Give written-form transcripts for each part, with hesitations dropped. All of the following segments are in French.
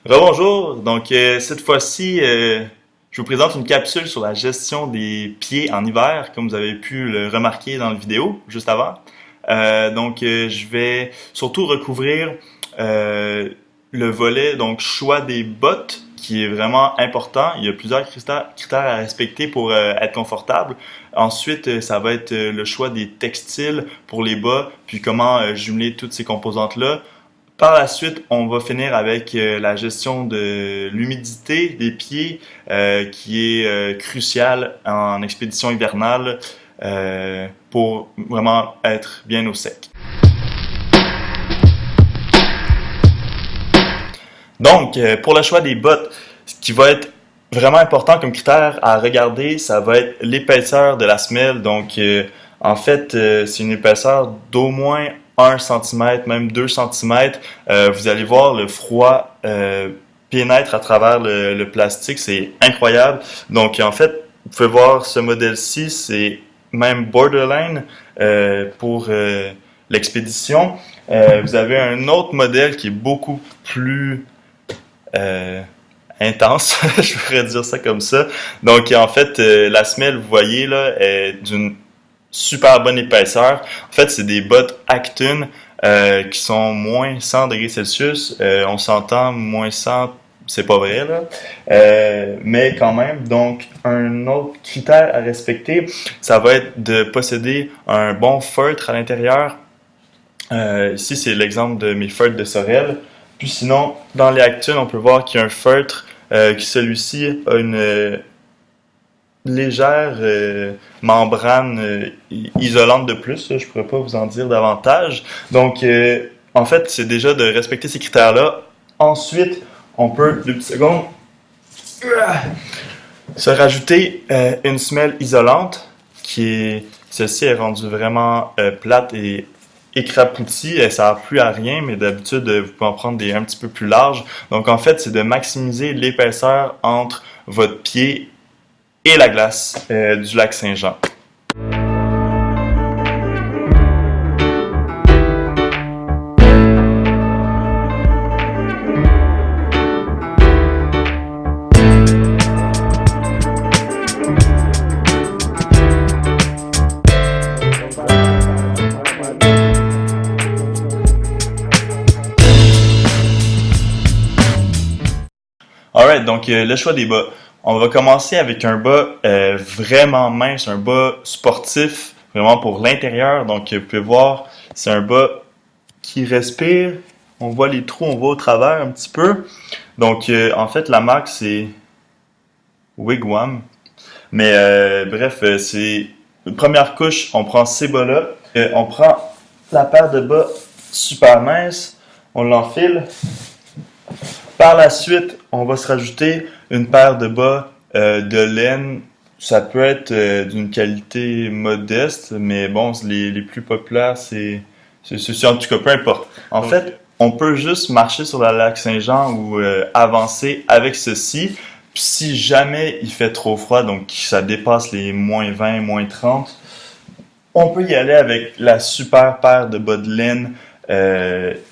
Rebonjour, donc cette fois-ci, je vous présente une capsule sur la gestion des pieds en hiver, comme vous avez pu le remarquer dans la vidéo juste avant. Je vais surtout recouvrir euh, le volet donc choix des bottes, qui est vraiment important. Il y a plusieurs critères à respecter pour être confortable. Ensuite, ça va être le choix des textiles pour les bas, puis comment jumeler toutes ces composantes-là. Par la suite, on va finir avec la gestion de l'humidité des pieds, qui est cruciale en expédition hivernale pour vraiment être bien au sec. Donc, pour le choix des bottes, ce qui va être vraiment important comme critère à regarder, ça va être l'épaisseur de la semelle. Donc, c'est une épaisseur d'au moins 1 cm, même 2 cm. Vous allez voir le froid pénètre à travers le plastique, c'est incroyable. Donc, en fait, vous pouvez voir ce modèle-ci, c'est même borderline pour l'expédition. Vous avez un autre modèle qui est beaucoup plus euh, intense, je pourrais dire ça comme ça. Donc, en fait, la semelle, vous voyez, là, est d'une super bonne épaisseur. En fait, c'est des bottes Acton qui sont moins 100 degrés Celsius. On s'entend, moins 100, c'est pas vrai, là. Mais quand même, donc, un autre critère à respecter, ça va être de posséder un bon feutre à l'intérieur. Ici, c'est l'exemple de mes feutres de Sorel. Puis sinon, dans les Acton, on peut voir qu'il y a un feutre qui, celui-ci, a une légère membrane isolante de plus. Là, je pourrais pas vous en dire davantage. Donc, en fait, c'est déjà de respecter ces critères-là. Ensuite, on peut, 2 petites secondes, se rajouter une semelle isolante celle-ci est rendue vraiment plate et écrapoutie, ça sert plus à rien, mais d'habitude, vous pouvez en prendre des un petit peu plus larges. Donc, en fait, c'est de maximiser l'épaisseur entre votre pied et la glace du lac Saint-Jean. Alright, donc le choix des bas. On va commencer avec un bas vraiment mince, un bas sportif, vraiment pour l'intérieur. Donc, vous pouvez voir, c'est un bas qui respire. On voit les trous, on voit au travers un petit peu. Donc, en fait, la marque, c'est Wigwam. Mais bref, c'est une première couche, on prend ces bas-là. On prend la paire de bas super mince, on l'enfile. Par la suite, on va se rajouter une paire de bas de laine. Ça peut être d'une qualité modeste, mais bon, les plus populaires, c'est ceci. En tout cas, peu importe. En fait, on peut juste marcher sur le lac Saint-Jean ou avancer avec ceci. Puis si jamais il fait trop froid, donc ça dépasse les moins 20, moins 30, on peut y aller avec la super paire de bas de laine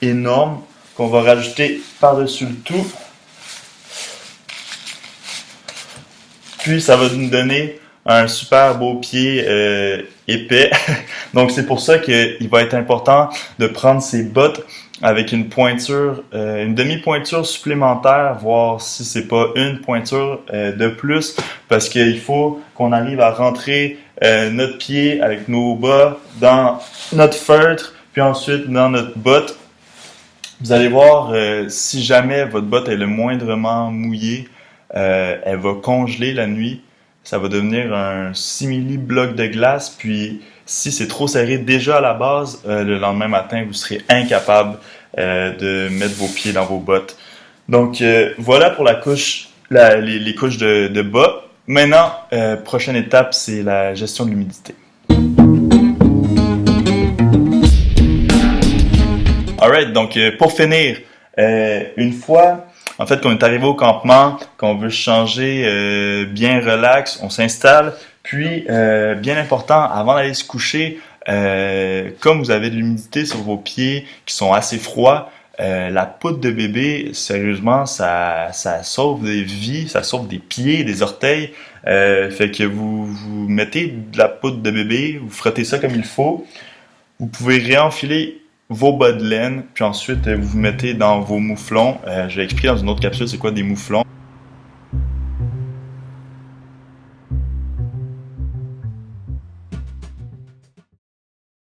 énorme qu'on va rajouter par-dessus le tout. Puis ça va nous donner un super beau pied épais. Donc c'est pour ça qu'il va être important de prendre ces bottes avec une pointure, une demi-pointure supplémentaire, voir si c'est pas une pointure de plus, parce qu'il faut qu'on arrive à rentrer notre pied avec nos bas dans notre feutre, puis ensuite dans notre botte. Vous allez voir, si jamais votre botte est le moindrement mouillée, elle va congeler la nuit. Ça va devenir un simili-bloc de glace. Puis, si c'est trop serré déjà à la base, le lendemain matin, vous serez incapable de mettre vos pieds dans vos bottes. Donc, voilà pour la couche, les couches de bas. Maintenant, prochaine étape, c'est la gestion de l'humidité. Alright, donc pour finir, une fois en fait qu'on est arrivé au campement, qu'on veut changer bien relax, on s'installe. Puis, bien important, avant d'aller se coucher, comme vous avez de l'humidité sur vos pieds qui sont assez froids, La poudre de bébé, sérieusement, ça sauve des vies, ça sauve des pieds, des orteils. Fait que vous mettez de la poudre de bébé, vous frottez ça comme il faut. Vous pouvez réenfiler vos bas de laine, puis ensuite vous vous mettez dans vos mouflons. Je vais expliquer dans une autre capsule c'est quoi des mouflons.